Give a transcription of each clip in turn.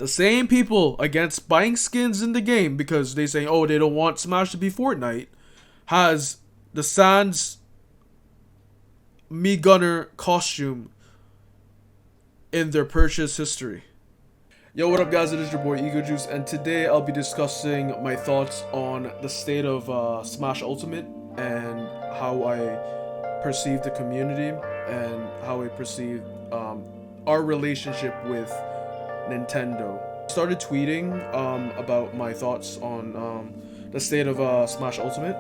The same people against buying skins in the game because they say, oh, they don't want Smash to be Fortnite, has the Sans Me Gunner costume in their purchase history. Yo, what up guys, it is your boy EGOJUICE, and today I'll be discussing my thoughts on the state of Smash Ultimate and how I perceive the community and how I perceive our relationship with Nintendo. I started tweeting about my thoughts on the state of Smash Ultimate,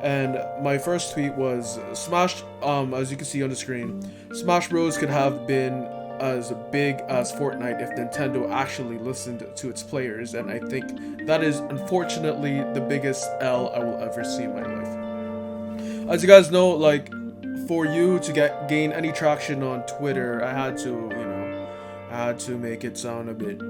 and my first tweet was Smash, as you can see on the screen, Smash Bros could have been as big as Fortnite if Nintendo actually listened to its players, and I think that is unfortunately the biggest L I will ever see in my life. As you guys know, like, for you to gain any traction on Twitter, I had to make it sound a bit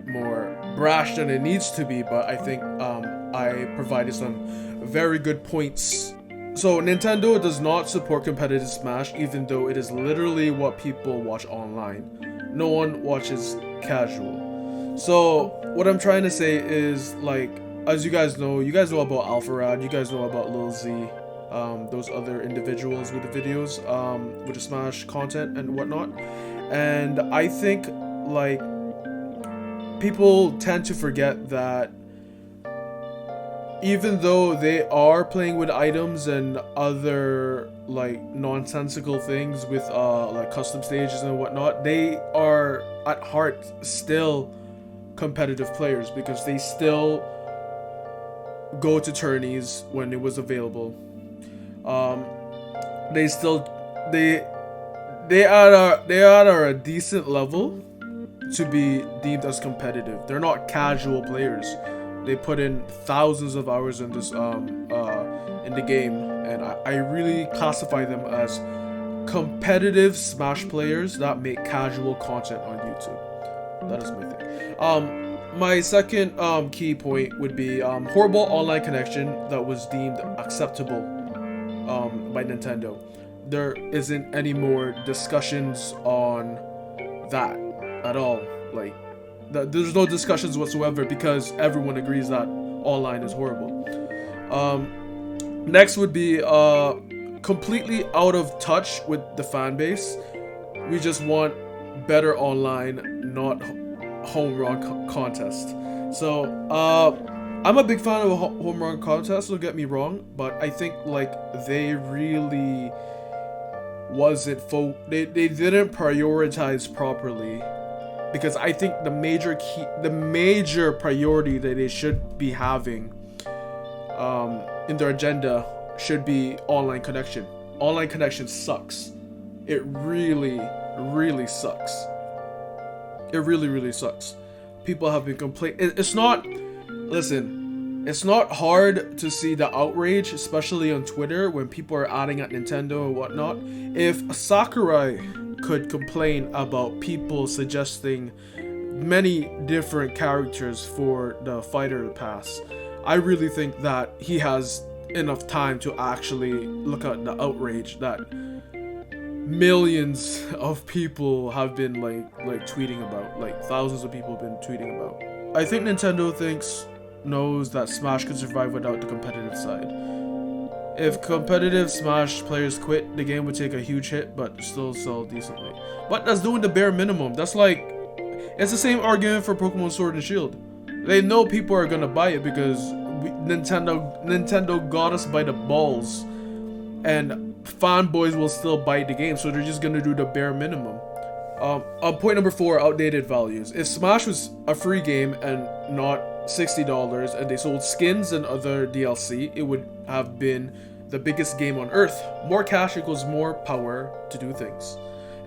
more brash than it needs to be, but I think I provided some very good points. So Nintendo does not support competitive Smash, even though it is literally what people watch online. No one watches casual. So what I'm trying to say is, like, as you guys know about Alpharad, you guys know about Lil Z, those other individuals with the videos, with the Smash content and whatnot. And I think, like, people tend to forget that even though they are playing with items and other, like, nonsensical things with like custom stages and whatnot, they are at heart still competitive players because they still go to tourneys when it was available. They are a decent level to be deemed as competitive. They're not casual players. They put in thousands of hours in this in the game, and I really classify them as competitive Smash players that make casual content on YouTube. That is my thing. My second key point would be horrible online connection that was deemed acceptable by Nintendo. There isn't any more discussions on that at all. Like, there's no discussions whatsoever because everyone agrees that online is horrible. Next would be completely out of touch with the fan base. We just want better online, not home run contest. So I'm a big fan of a home run contest, don't get me wrong, but I think, like, they really wasn't they didn't prioritize properly. Because I think the major priority that they should be having in their agenda should be online connection. Online connection sucks. It really, really sucks. It really, really sucks. People have been complaining. It's not hard to see the outrage, especially on Twitter, when people are adding at Nintendo and whatnot. If Sakurai could complain about people suggesting many different characters for the fighter pass, I really think that he has enough time to actually look at the outrage that millions of people have been like tweeting about, like thousands of people have been tweeting about. I think Nintendo knows that Smash could survive without the competitive side. If competitive Smash players quit, the game would take a huge hit, but still sell decently. But that's doing the bare minimum. That's like, it's the same argument for Pokemon Sword and Shield. They know people are gonna buy it because Nintendo got us by the balls, and fanboys will still buy the game, so they're just gonna do the bare minimum. Point number 4, outdated values. If Smash was a free game and not $60 and they sold skins and other DLC, it would have been the biggest game on earth. More cash equals more power to do things.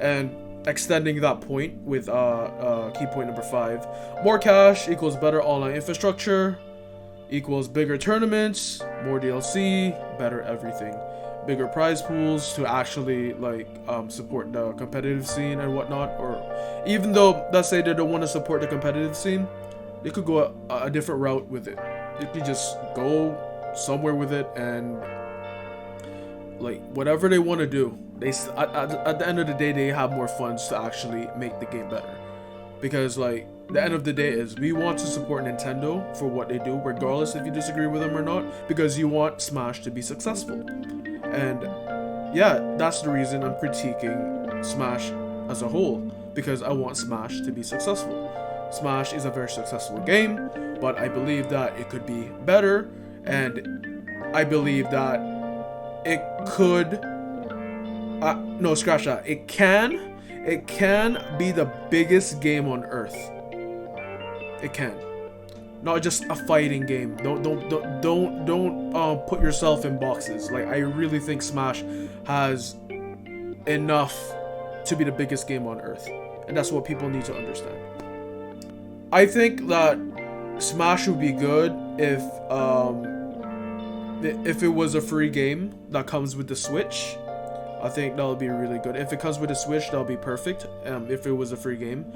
And extending that point with key point number 5, more cash equals better online infrastructure, equals bigger tournaments, more DLC, better everything. Bigger prize pools to actually, like, support the competitive scene and whatnot. Or even though, let's say they don't want to support the competitive scene, they could go a different route with it. They could just go somewhere with it and, like, whatever they want to do. They at the end of the day, they have more funds to actually make the game better. because like the end of the day is we want to support Nintendo for what they do, regardless if you disagree with them or not, because you want Smash to be successful. And yeah, that's the reason I'm critiquing Smash as a whole, because I want Smash to be successful. Smash is a very successful game, but I believe that it could be better, and I believe that it could no, scratch that. It can be the biggest game on earth. It can. Not just a fighting game. Don't put yourself in boxes. Like, I really think Smash has enough to be the biggest game on earth, and that's what people need to understand. I think that Smash would be good if it was a free game that comes with the Switch. I think that would be really good. If it comes with a Switch, that'll be perfect. If it was a free game.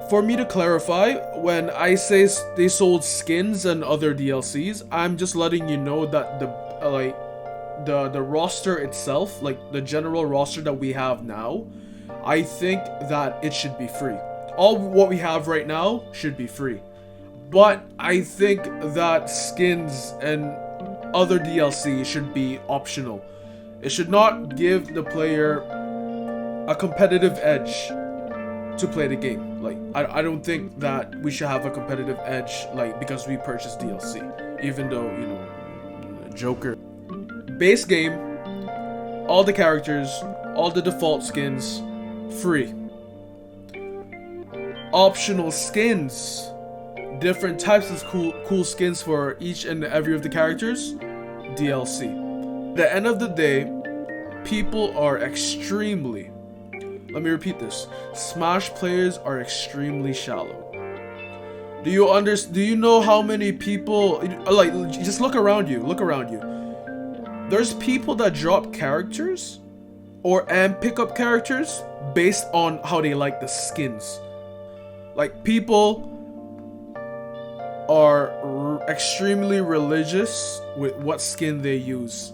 For me to clarify, when I say they sold skins and other DLCs, I'm just letting you know that the roster itself, like the general roster that we have now, I think that it should be free. All what we have right now should be free. But I think that skins and other DLC should be optional. It should not give the player a competitive edge to play the game. Like, I don't think that we should have a competitive edge, like, because we purchased DLC. Even though, you know, Joker. Base game, all the characters, all the default skins, free. Optional skins, different types of cool skins for each and every of the characters, DLC. At the end of the day, people are extremely, let me repeat this, Smash players are extremely shallow. Do you know how many people, like, just look around you. There's people that drop characters and pick up characters based on how they like the skins. Like, people are extremely religious with what skin they use.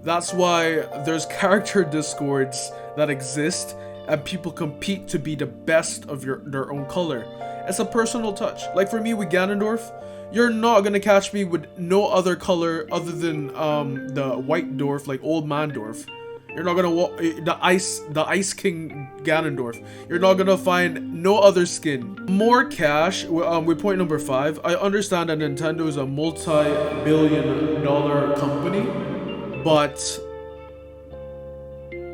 That's why there's character discords that exist, and people compete to be the best of their own color. It's a personal touch. Like for me with Ganondorf, you're not gonna catch me with no other color other than the white dwarf, like Old Man Dwarf. You're not gonna the Ice King Ganondorf. You're not gonna find no other skin. More cash. With point number 5, I understand that Nintendo is a multi-billion-dollar company, but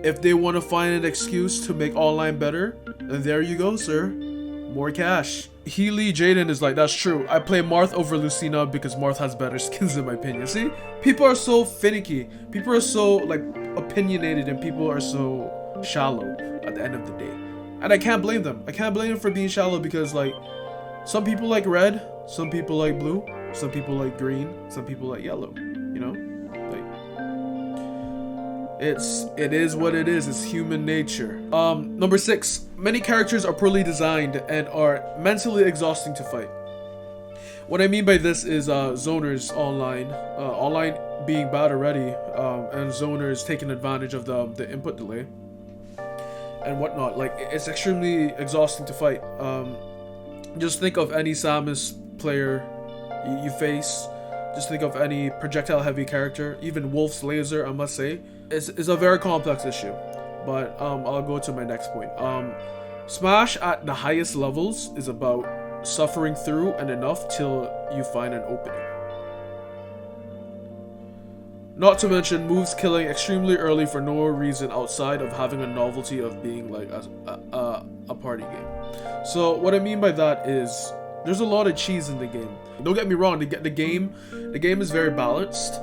if they want to find an excuse to make online better, then there you go, sir. More cash. Healy Jaden is like, that's true. I play Marth over Lucina because Marth has better skins in my opinion. See? People are so finicky. People are so, like, opinionated, and people are so shallow at the end of the day. And I can't blame them. I can't blame them for being shallow because, like, some people like red, some people like blue, some people like green, some people like yellow. You know? It is what it is. It's human nature. Number 6. Many characters are poorly designed and are mentally exhausting to fight. What I mean by this is zoners online. Online being bad already, and zoners taking advantage of the input delay and whatnot. Like, it's extremely exhausting to fight. Just think of any Samus player you face. Just think of any projectile heavy character. Even Wolf's laser, I must say. It's a very complex issue, but I'll go to my next point. Smash at the highest levels is about suffering through and enough till you find an opening. Not to mention moves killing extremely early for no reason outside of having a novelty of being like a party game. So what I mean by that is there's a lot of cheese in the game. Don't get me wrong, the game is very balanced.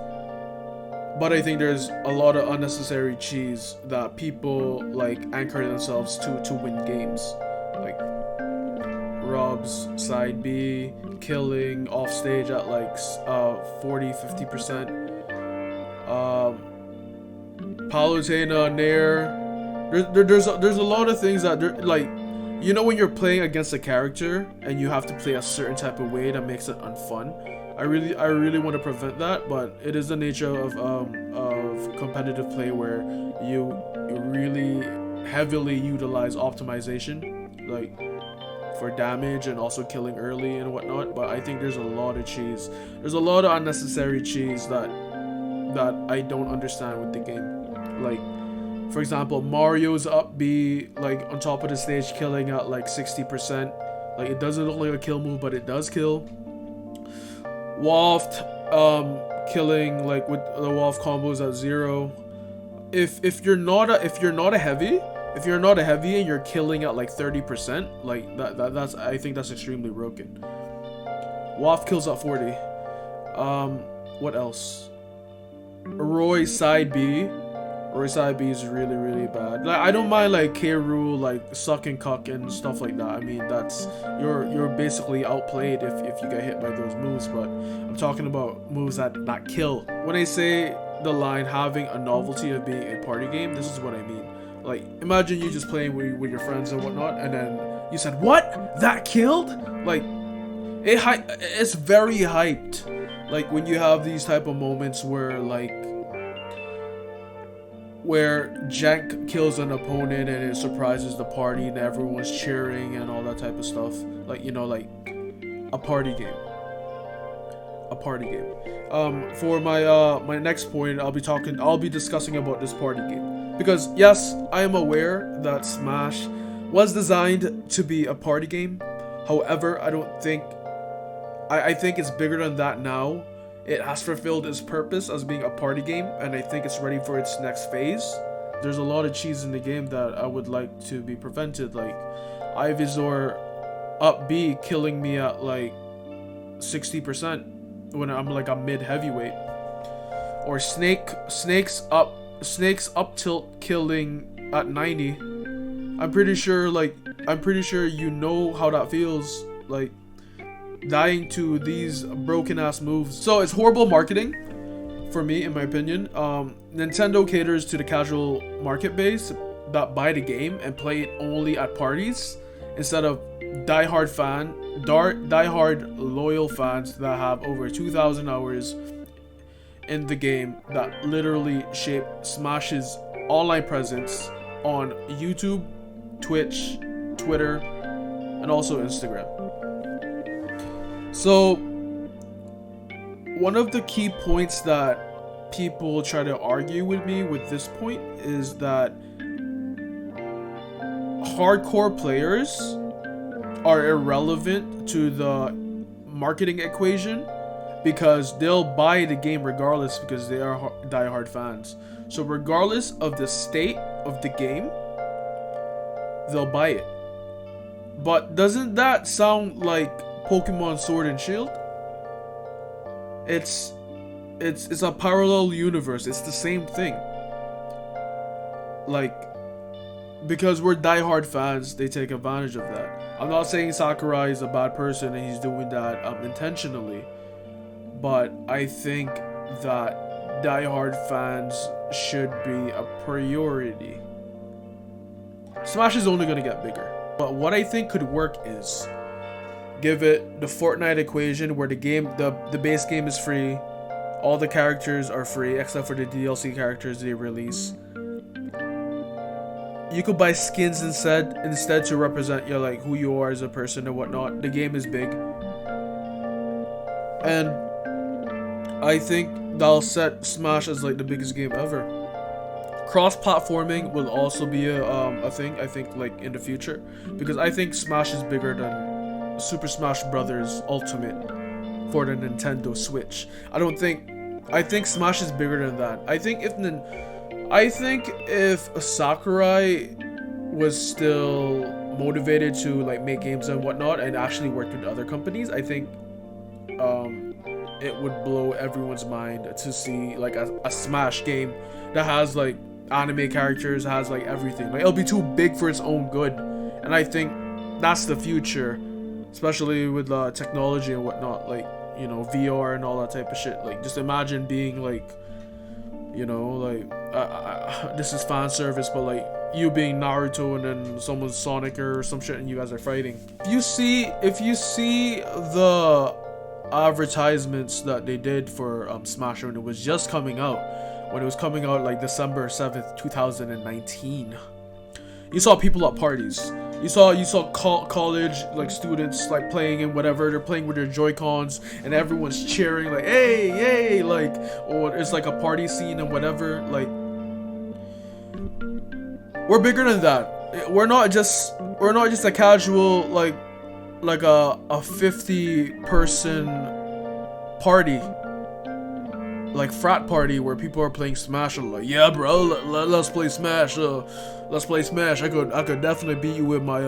But I think there's a lot of unnecessary cheese that people like anchor themselves to win games. Like Rob's side B, killing off stage at like 40-50%. Palutena, Nair. There's a lot of things that like, you know, when you're playing against a character and you have to play a certain type of way that makes it unfun. I really want to prevent that, but it is the nature of competitive play where you really heavily utilize optimization. like for damage and also killing early and whatnot. But I think there's a lot of cheese. There's a lot of unnecessary cheese that I don't understand with the game. Like, for example, Mario's up B, like on top of the stage, killing at like 60%. Like, it doesn't look like a kill move, but it does kill. Waft, killing like with the Waft combos at 0. If you're not a heavy and you're killing at like 30%, like that's I think that's extremely broken. Waft kills at 40. What else? Roy side B. Roy side B is really, really bad. Like, I don't mind like K. Rool like suck and cuck and stuff like that. I mean, that's you're basically outplayed if you get hit by those moves. But I'm talking about moves that kill. When I say the line having a novelty of being a party game, this is what I mean. Like, imagine you just playing with your friends and whatnot, and then you said, "What? That killed?" Like, it's very hyped. Like, when you have these type of moments where Jank kills an opponent and it surprises the party and everyone's cheering and all that type of stuff. Like, you know, like a party game. For my next point, I'll be discussing about this party game. Because yes, I am aware that Smash was designed to be a party game. However, I think it's bigger than that now. It has fulfilled its purpose as being a party game, and I think it's ready for its next phase. There's a lot of cheese in the game that I would like to be prevented, like Ivysaur up B killing me at like 60% when I'm like a mid heavyweight, or Snake's up tilt killing at 90. I'm pretty sure you know how that feels, like dying to these broken ass moves. So it's horrible marketing for me, in my opinion. Nintendo caters to the casual market base that buy the game and play it only at parties, instead of diehard loyal fans that have over 2,000 hours in the game that literally shape Smash's online presence on YouTube, Twitch, Twitter, and also Instagram. So, one of the key points that people try to argue with me with this point is that hardcore players are irrelevant to the marketing equation, because they'll buy the game regardless because they are diehard fans. So regardless of the state of the game, they'll buy it. But doesn't that sound like Pokemon Sword and Shield? It's a parallel universe. It's the same thing. Like, because we're diehard fans, they take advantage of that. I'm not saying Sakurai is a bad person and he's doing that intentionally, but I think that diehard fans should be a priority. Smash is only gonna get bigger, but what I think could work is give it the Fortnite equation, where the base game is free, all the characters are free except for the DLC characters they release. You could buy skins instead to represent your, like, who you are as a person and whatnot. The game is big, and I think that'll set Smash as like the biggest game ever. Cross-platforming will also be a thing, I think, like in the future, because I think Smash is bigger than Super Smash Bros. Ultimate for the Nintendo Switch. I think Smash is bigger than that. I think if Sakurai was still motivated to like make games and whatnot and actually work with other companies, I think it would blow everyone's mind to see like a Smash game that has like anime characters, has like everything. Like, it'll be too big for its own good, and I think that's the future, especially with technology and whatnot, like, you know, VR and all that type of shit. Like, just imagine being like, you know, like this is fan service, but like you being Naruto and then someone's Sonic or some shit and you guys are fighting. If you see the advertisements that they did for Smash when it was just coming out, like December 7th, 2019, you saw people at parties. You saw college like students like playing and whatever. They're playing with their Joy-Cons and everyone's cheering like, hey, hey, like, or it's like a party scene and whatever. Like, we're bigger than that. We're not just a casual like a 50 person party, like frat party where people are playing Smash and like, yeah, bro, let's play Smash. Let's play Smash. I could definitely beat you with my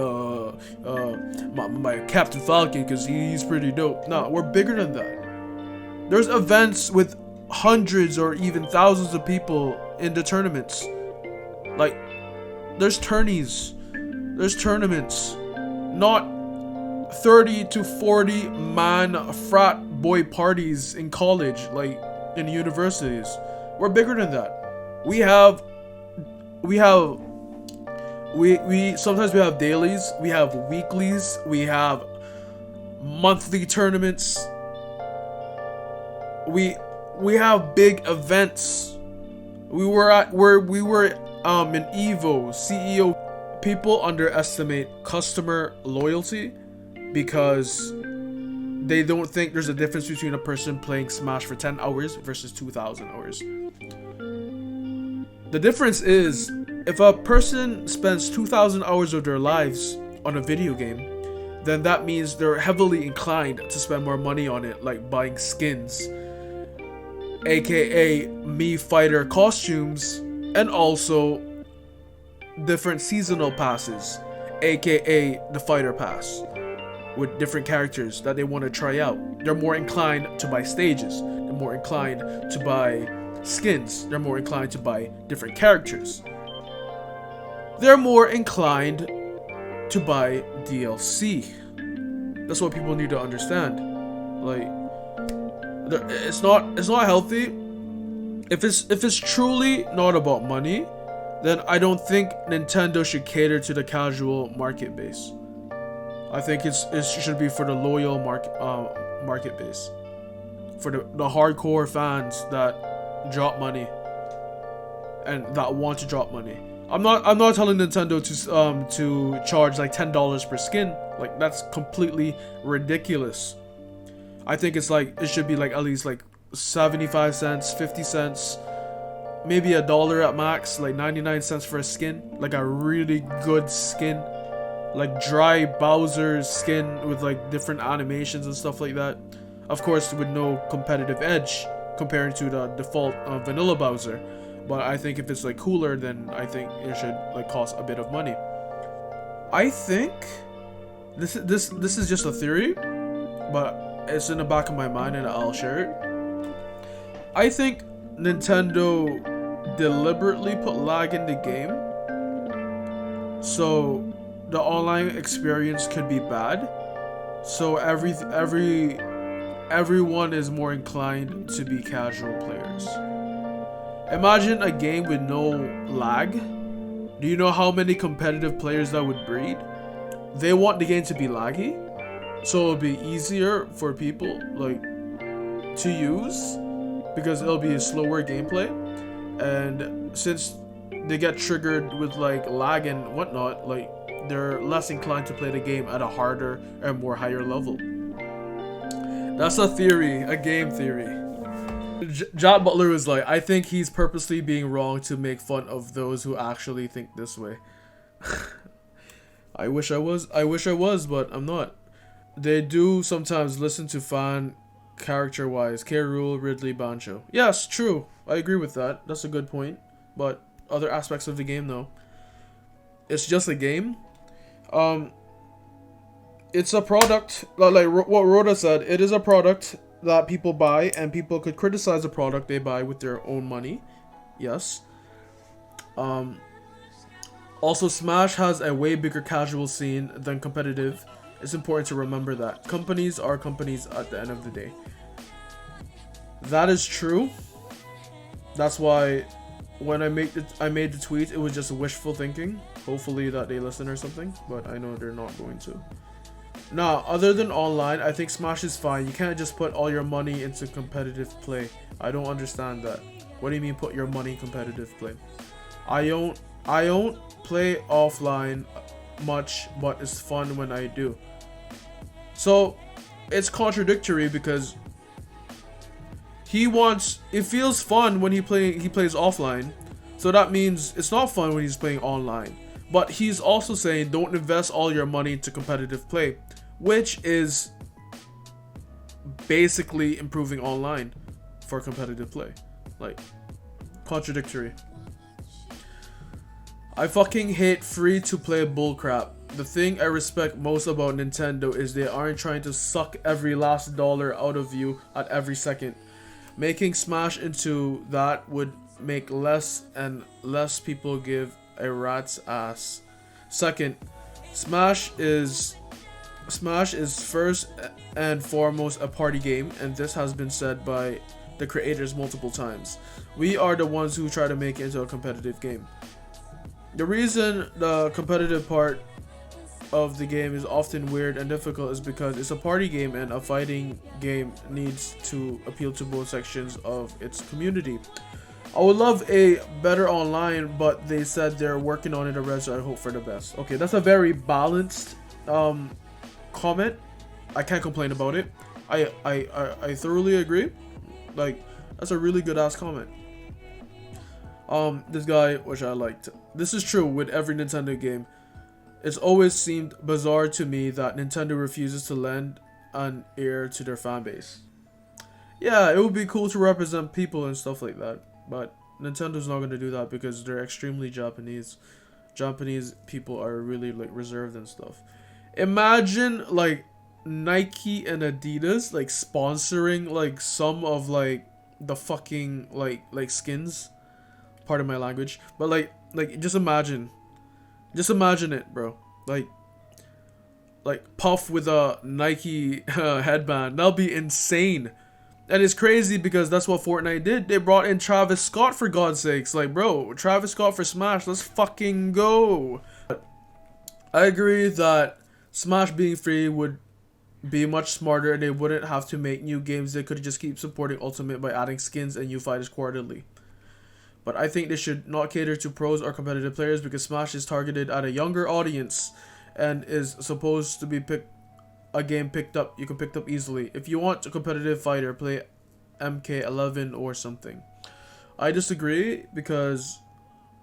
my Captain Falcon because he's pretty dope. Nah, we're bigger than that. There's events with hundreds or even thousands of people in the tournaments. Like, there's tourneys. There's tournaments. Not 30 to 40 man frat boy parties in college, like in universities. We're bigger than that. We sometimes we have dailies, we have weeklies, we have monthly tournaments. We have big events. We were in Evo, CEO. People underestimate customer loyalty because they don't think there's a difference between a person playing Smash for 10 hours versus 2,000 hours. The difference is, if a person spends 2,000 hours of their lives on a video game, then that means they're heavily inclined to spend more money on it, like buying skins, aka Mii Fighter costumes, and also different seasonal passes, aka the Fighter Pass, with different characters that they want to try out. They're more inclined to buy stages, they're more inclined to buy skins, they're more inclined to buy different characters. They're more inclined to buy DLC. That's what people need to understand. Like, it's not healthy. If it's truly not about money, then I don't think Nintendo should cater to the casual market base. I think it should be for the loyal market base, for the hardcore fans that drop money and that want to drop money. I'm not telling Nintendo to charge like $10 per skin. Like, that's completely ridiculous. I think it should be like at least like 75 cents, 50 cents, maybe $1 at max, like 99 cents for a skin, like a really good skin, like dry Bowser's skin with like different animations and stuff like that. Of course, with no competitive edge compared to the default vanilla Bowser. But I think if it's like cooler, then I think it should like cost a bit of money. I think this is just a theory, but it's in the back of my mind and I'll share it. I think Nintendo deliberately put lag in the game so the online experience could be bad. So everyone is more inclined to be casual players. Imagine a game with no lag. Do you know how many competitive players that would breed? They want the game to be laggy, so it'll be easier for people like to use because it'll be a slower gameplay, and since they get triggered with like lag and whatnot, like they're less inclined to play the game at a harder and more higher level. That's a theory, a game theory. John Butler was like, I think he's purposely being wrong to make fun of those who actually think this way. I wish I was, but I'm not. They do sometimes listen to fan character-wise. K. Rool, Ridley, Bancho. Yes, true. I agree with that. That's a good point. But other aspects of the game, though. It's just a game. It's a product. Like what Rhoda said, it is a product that people buy, and people could criticize the product they buy with their own money. Yes. Also, Smash has a way bigger casual scene than competitive. It's important to remember that. Companies are companies at the end of the day. That is true. That's why when I made the tweet, it was just wishful thinking. Hopefully that they listen or something, but I know they're not going to. Now, other than online, I think Smash is fine. You can't just put all your money into competitive play. I don't understand that. What do you mean put your money in competitive play? I don't play offline much, but it's fun when I do. So it's contradictory because it feels fun when he plays offline, so that means it's not fun when he's playing online. But he's also saying don't invest all your money into competitive play, which is basically improving online for competitive play. Like, contradictory. I fucking hate free to play bullcrap. The thing I respect most about Nintendo is they aren't trying to suck every last dollar out of you at every second. Making Smash into that would make less and less people give a rat's ass. Second, Smash is first and foremost a party game, and this has been said by the creators multiple times. We are the ones who try to make it into a competitive game. The reason the competitive part of the game is often weird and difficult is because it's a party game, and a fighting game needs to appeal to both sections of its community. I would love a better online, but they said they're working on it already, so I hope for the best. Okay, that's a very balanced comment. I can't complain about it. I thoroughly agree. Like, that's a really good ass comment. This guy, which I liked. This is true with every Nintendo game. It's always seemed bizarre to me that Nintendo refuses to lend an ear to their fan base. Yeah, it would be cool to represent people and stuff like that, but Nintendo's not going to do that because they're extremely Japanese. Japanese people are really like reserved and stuff. Imagine like Nike and Adidas like sponsoring like some of like the fucking like skins. Pardon my language, but like just imagine it, bro. Like Puff with a Nike headband. That'll be insane. And it's crazy because that's what Fortnite did. They brought in Travis Scott, for God's sakes. Like, bro, Travis Scott for Smash. Let's fucking go. I agree that Smash being free would be much smarter, and they wouldn't have to make new games. They could just keep supporting Ultimate by adding skins and new fighters quarterly. But I think they should not cater to pros or competitive players because Smash is targeted at a younger audience and is supposed to be a game you can pick up easily. If you want a competitive fighter, play MK11 or something. I disagree because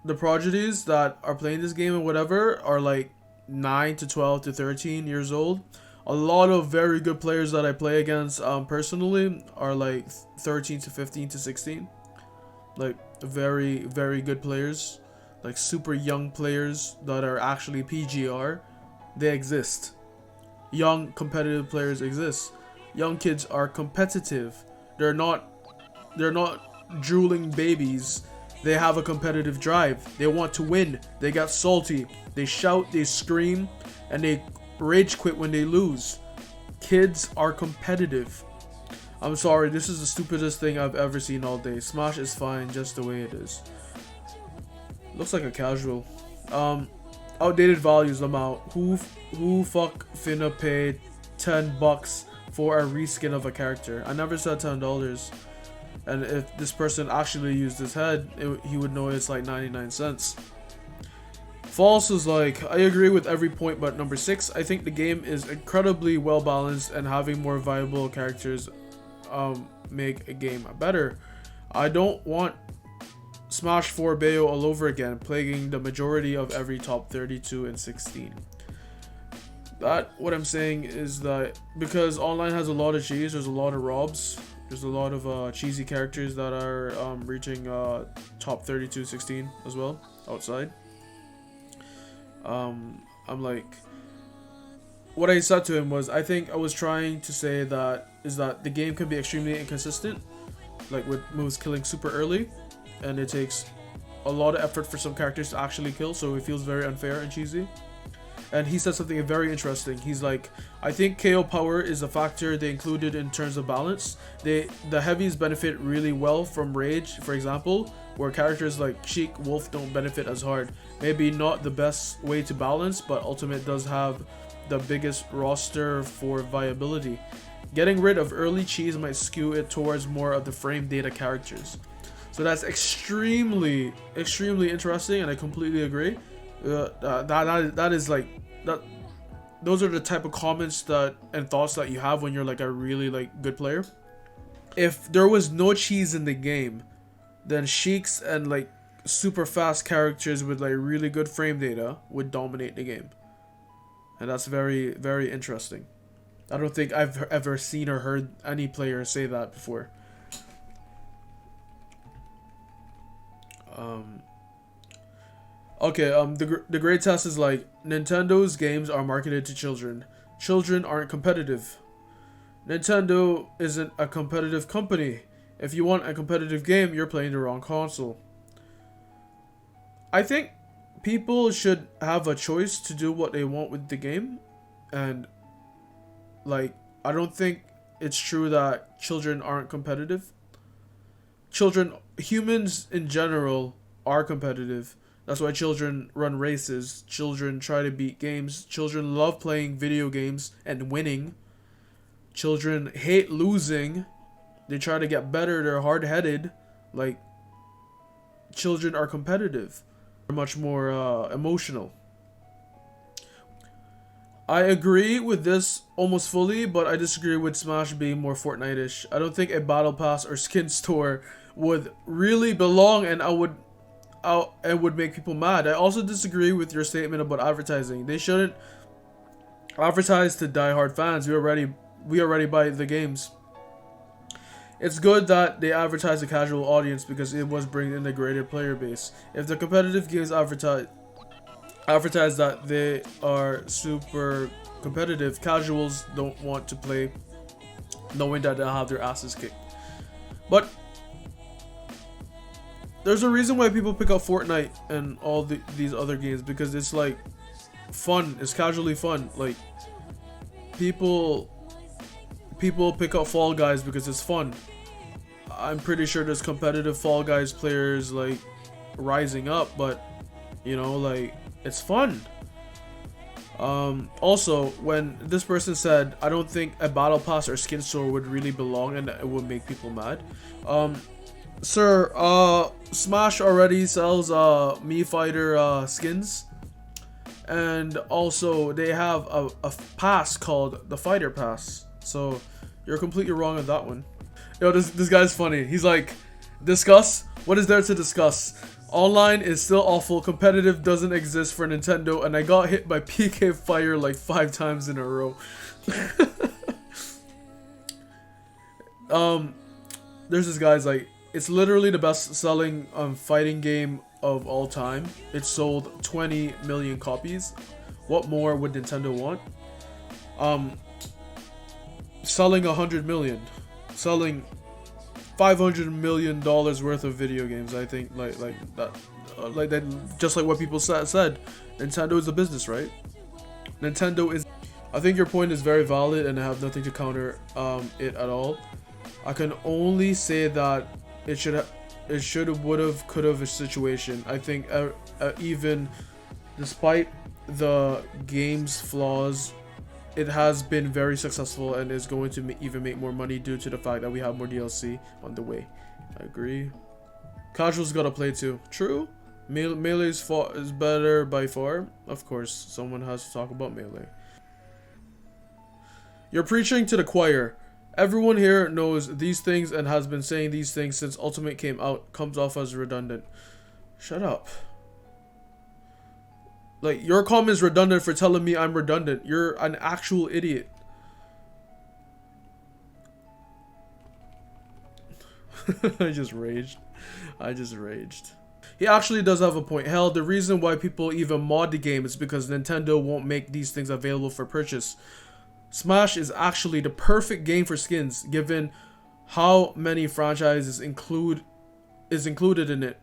the prodigies that are playing this game and whatever are like 9 to 12 to 13 years old. A lot of very good players that I play against personally are like 13 to 15 to 16. Like very, very good players, like super young players that are actually PGR. They exist. Young competitive players exist. Young kids are competitive. They're not drooling babies. They have a competitive drive. They want to win. They got salty. They shout, they scream, and they rage quit when they lose. Kids are competitive. I'm sorry, this is the stupidest thing I've ever seen all day. Smash is fine just the way it is. Looks like a casual. Outdated values, I'm out. Who fuck finna pay $10 for a reskin of a character? I never said $10. And if this person actually used his head, he would know it's like 99 cents. False is like, I agree with every point but number 6. I think the game is incredibly well balanced, and having more viable characters make a game better. I don't want Smash 4 Bayo all over again, plaguing the majority of every top 32 and 16. What I'm saying is that because online has a lot of cheese, there's a lot of robs, there's a lot of cheesy characters that are reaching top 32, 16 as well outside. I'm like, what I said to him was, I think I was trying to say that the game can be extremely inconsistent, like with moves killing super early, and it takes a lot of effort for some characters to actually kill, so it feels very unfair and cheesy. And he said something very interesting. He's like, I think KO power is a factor they included in terms of balance. The heavies benefit really well from rage, for example, where characters like Sheik, Wolf don't benefit as hard. Maybe not the best way to balance, but Ultimate does have the biggest roster for viability. Getting rid of early cheese might skew it towards more of the frame data characters. So that's extremely, extremely interesting, and I completely agree. That is like that. Those are the type of comments that and thoughts that you have when you're like a really like good player. If there was no cheese in the game, then sheiks and like super fast characters with like really good frame data would dominate the game, and that's very, very interesting. I don't think I've ever seen or heard any player say that before. Okay, the grade test is like, Nintendo's games are marketed to children. Children aren't competitive. Nintendo isn't a competitive company. If you want a competitive game, you're playing the wrong console. I think people should have a choice to do what they want with the game, and like, I don't think it's true that children aren't competitive. Humans in general are competitive. That's why children run races. Children try to beat games. Children love playing video games and winning. Children hate losing. They try to get better. They're hard-headed. Like, children are competitive. They're much more emotional. I agree with this almost fully, but I disagree with Smash being more Fortnite-ish. I don't think a battle pass or skin store would really belong, and it would make people mad. I also disagree with your statement about advertising. They shouldn't advertise to die-hard fans. We already buy the games. It's good that they advertise the casual audience because it was bringing in a greater player base. If the competitive games advertise that they are super competitive, casuals don't want to play knowing that they'll have their asses kicked. But there's a reason why people pick up Fortnite and all these other games, because it's like fun. It's casually fun. Like, people pick up Fall Guys because it's fun. I'm pretty sure there's competitive Fall Guys players like rising up, but you know, like, it's fun. Also, when this person said, I don't think a battle pass or skin store would really belong and it would make people mad. Sir, Smash already sells Mii Fighter skins, and also they have a pass called the Fighter Pass. So you're completely wrong on that one. Yo, this guy's funny. He's like, discuss? What is there to discuss? Online is still awful. Competitive doesn't exist for Nintendo, and I got hit by PK Fire like 5 times in a row. There's this guy's like, it's literally the best-selling fighting game of all time. It sold 20 million copies. What more would Nintendo want? Selling 100 million, selling $500 million worth of video games. I think like that, just like what people said. Nintendo is a business, right? Nintendo is. I think your point is very valid, and I have nothing to counter it at all. I can only say that it should have, would have, could have a situation. I think even despite the game's flaws, it has been very successful and is going to even make more money due to the fact that we have more DLC on the way. I agree. Casuals gotta play too. True. Melee is better by far. Of course, someone has to talk about Melee. You're preaching to the choir. Everyone here knows these things and has been saying these things since Ultimate came out. Comes off as redundant. Shut up. Like, your comment is redundant for telling me I'm redundant. You're an actual idiot. I just raged. He actually does have a point. Hell, the reason why people even mod the game is because Nintendo won't make these things available for purchase. Smash is actually the perfect game for skins, given how many franchises included in it.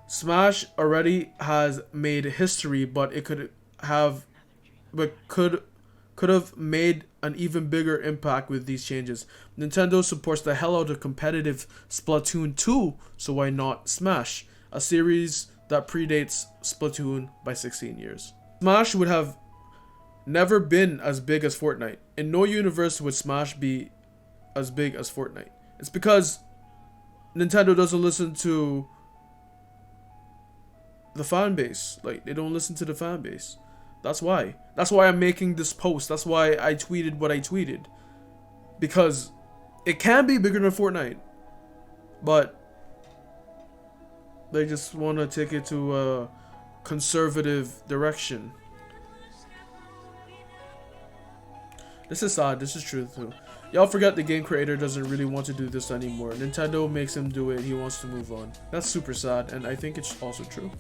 Smash already has made history, but it could have made an even bigger impact with these changes. Nintendo supports the hell out of competitive Splatoon 2, so why not Smash, a series that predates Splatoon by 16 years. Smash would have never been as big as Fortnite. In no universe would Smash be as big as Fortnite. It's because Nintendo doesn't listen to the fan base. Like, they don't listen to the fan base. That's why. That's why I'm making this post. That's why I tweeted what I tweeted. Because it can be bigger than Fortnite. But they just want to take it to a conservative direction. This is sad. This is true too. Y'all forget the game creator doesn't really want to do this anymore. Nintendo makes him do it. He wants to move on. That's super sad, and I think it's also true.